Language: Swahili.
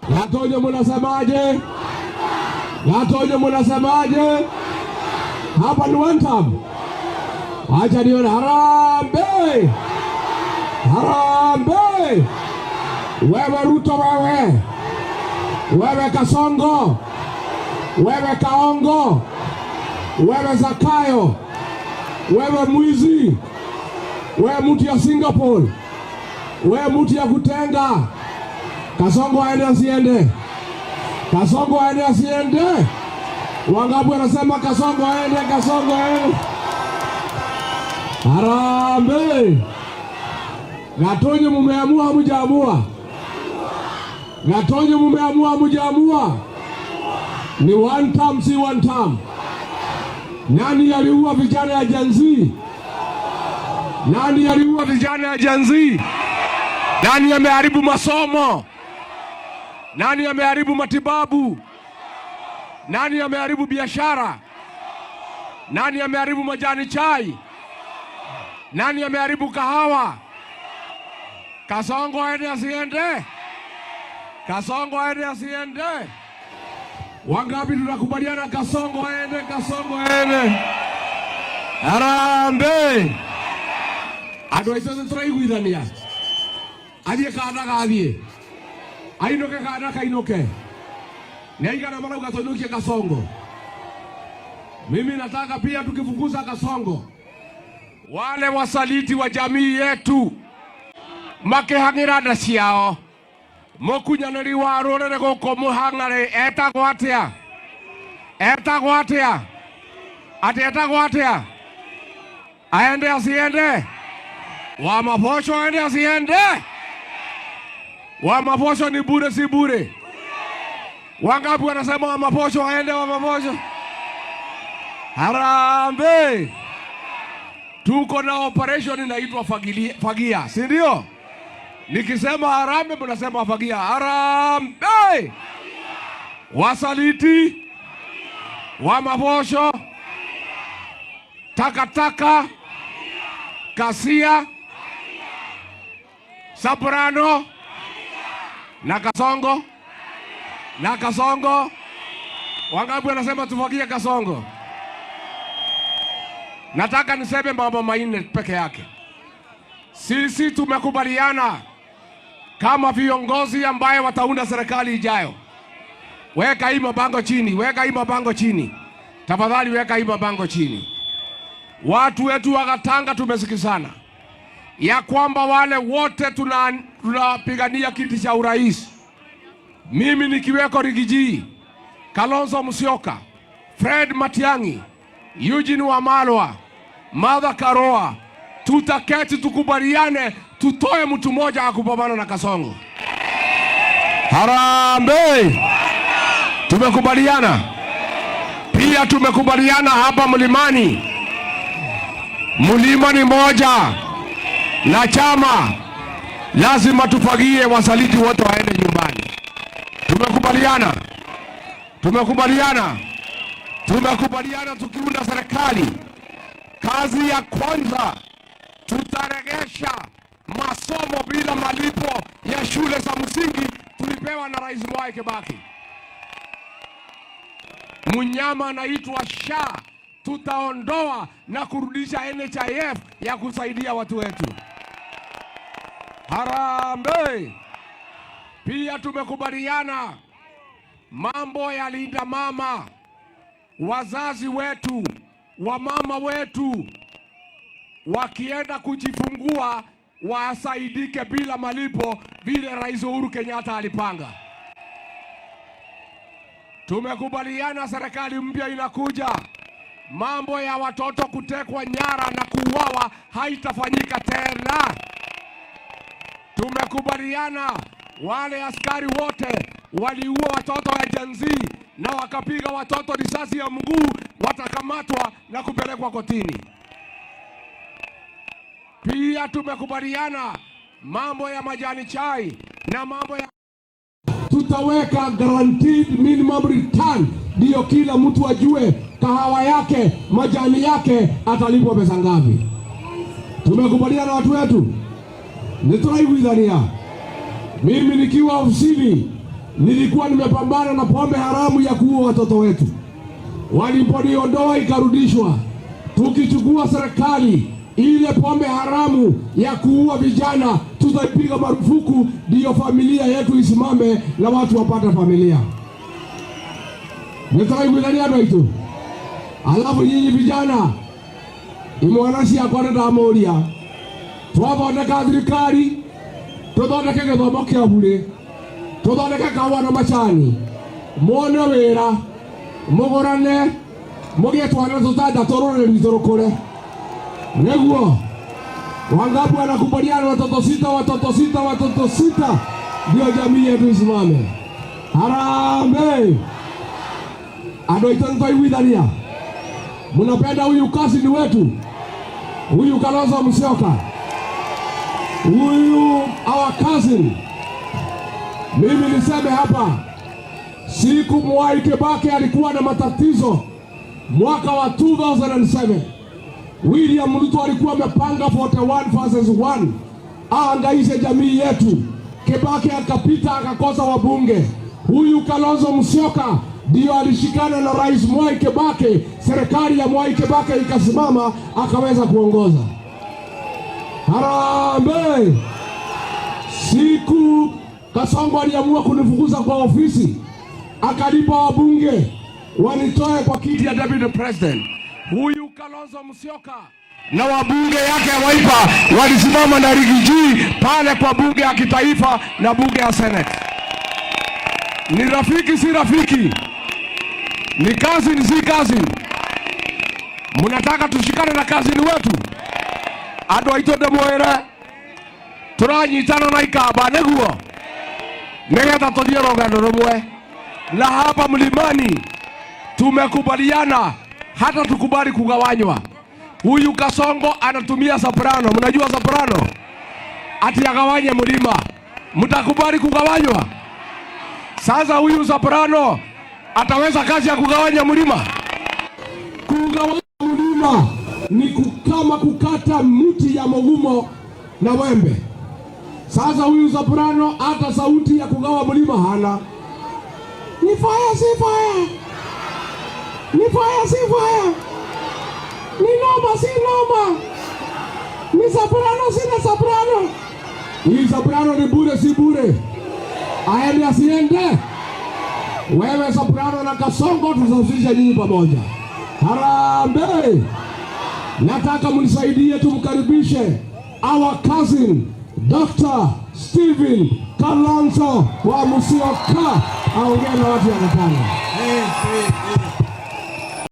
Gatonyo mnasemaje? Gatonyo mnasemaje? Hapa ni one time. Acha nione harambee. Harambee. Wewe Ruto wewe. Wewe Kasongo. Wewe Kaongo. Wewe Zakayo. Wewe mwizi. Wewe mtu ya Singapore. Wewe mtu ya kutenga. Kasongo aende asiende? Kasongo aende asiende? Wangapi wanasema Kasongo aende? Kasongo aende? Harambee. Gatonyo mumeamua hamjaamua? Gatonyo mumeamua hamjaamua? Ni one time si one time. Nani aliua vijana ya Gen Z? Nani aliua vijana ya Gen Z? Nani ameharibu masomo? Nani ameharibu matibabu? Nani ameharibu biashara? Nani ameharibu majani chai? Nani ameharibu kahawa? Kasongo aende asiende? Kasongo aende asiende? Wangapi tunakubaliana Kasongo aende? Kasongo aende? Harambee. Adwaitose turaiguithania. Athie kana gathie. Ainoke kana kainoke. Naigana marauga tuinukie Kasongo. Mimi nataka pia tukifukuza Kasongo, wale wasaliti wa jamii yetu makihangira nda ciao, mukunyaniri wa rurere guko muhangare etagwo atia? Etagwo atia? Ati etagwo atia? Aende asiende? Wa Maposho aende asiende? Wa Maposho ni bure si bure? Wangapi wanasema wa Maposho aende? Wa Maposho harambee. Tuko na operation inaitwa fagia, si ndio? Nikisema harambee mnasema fagia. Harambee. Wasaliti wa Maposho, takataka, Kasia, Soprano na Kasongo. Na Kasongo. Wangapi wanasema tufagie Kasongo? Nataka niseme mambo manne peke yake. Sisi tumekubaliana kama viongozi ambaye wataunda serikali ijayo. Weka hii mabango chini, weka hii mabango chini. Tafadhali weka hii mabango chini. Watu wetu wa Gatanga tumesikizana ya kwamba wale wote tunapigania kiti cha urais. Mimi nikiweko Rigiji, Kalonzo Musyoka, Fred Matiang'i, Eugene Wamalwa, Martha Karua, tutaketi tukubaliane tutoe mtu mmoja akupambana na Kasongo. Harambee. Tumekubaliana. Pia tumekubaliana hapa Mlimani. Mlima ni moja na chama lazima tufagie wasaliti wote waende nyumbani. Tumekubaliana. Tumekubaliana. Tumekubaliana tukiunda serikali. Kazi ya kwanza tutaregesha masomo bila malipo ya shule za msingi tulipewa na Rais Mwai Kibaki. Mnyama anaitwa SHA tutaondoa na kurudisha NHIF ya kusaidia watu wetu. Harambee. Pia tumekubaliana mambo ya linda mama. Wazazi wetu, wamama wetu wakienda kujifungua wasaidike bila malipo vile Rais Uhuru Kenyatta alipanga. Tumekubaliana serikali mpya inakuja, mambo ya watoto kutekwa nyara na kuuawa haitafanyika tena. Tumekubaliana wale askari wote waliua watoto wa Gen Z na wakapiga watoto risasi ya mguu watakamatwa na kupelekwa kotini. Pia tumekubaliana mambo ya majani chai na mambo ya tutaweka guaranteed minimum return, ndio kila mtu ajue kahawa yake, majani yake atalipwa pesa ngapi. Tumekubaliana watu wetu. Nituraiguithania. Mimi nikiwa ofisini nilikuwa nimepambana na pombe haramu ya kuua watoto wetu. Waliponiondoa ikarudishwa. Tukichukua serikali, ile pombe haramu ya kuua vijana tutaipiga marufuku, ndio familia yetu isimame na watu wapate familia. Nitakaikuidania baitu. Alafu nyinyi vijana, imwanashi ya kwa neta amoria. Twathondeka thirikari, tuthondeke githomo kia bure, tuthondeke kawa na macani, muone wira, mugurane, mugie twana tutandatu ruriri turukure. Neguo wangapi wanakubaliana watoto sita ndio jamii yetu isimame? Harambee! Ado itaiguithania. Mnapenda huyu cousin wetu, huyu Kalonzo Musyoka, huyu our cousin. Mimi niseme hapa, siku Mwai Kibaki alikuwa na matatizo mwaka wa 2007. William Ruto alikuwa amepanga 41 vs 1 aangaishe jamii yetu. Kibaki akapita akakosa wabunge. Huyu Kalonzo Musyoka ndio alishikana na Rais Mwai Kibaki, serikali ya Mwai Kibaki ikasimama akaweza kuongoza. Harambee! Siku Kasongo aliamua kunifukuza kwa ofisi, akalipa wabunge wanitoe kwa kiti ya deputy president. Huyu Kalonzo Musyoka na wabunge yake ya Wiper walisimama na rigiji pale kwa bunge ya kitaifa na bunge ya Senate. Ni rafiki si rafiki? Ni cousin si cousin? Mnataka tushikane na cousin wetu? Ado aitode mwere turanyitana na ikaba neguo negetha tuthie rugendo rumwe. Na hapa Mlimani tumekubaliana hata tukubali kugawanywa. Huyu Kasongo anatumia soprano. Mnajua soprano? Ati agawanye mlima. Mtakubali kugawanywa? Sasa huyu soprano ataweza kazi ya kugawanya mlima? Kugawanya mlima ni kama kukata mti ya mogumo na wembe. Sasa huyu soprano hata sauti ya kugawa mlima hana. Ni fire si fire, ni fire si fire, ni noma si noma, ni soprano si na soprano. Hii soprano ni bure si bure? Aende asiende? Wewe soprano na Kasongo tutasafisha nyinyi pamoja. Harambee! Nataka mnisaidie tumkaribishe our cousin Dr. Stephen Kalonzo wa Musyoka aongee na watu wa Katanga.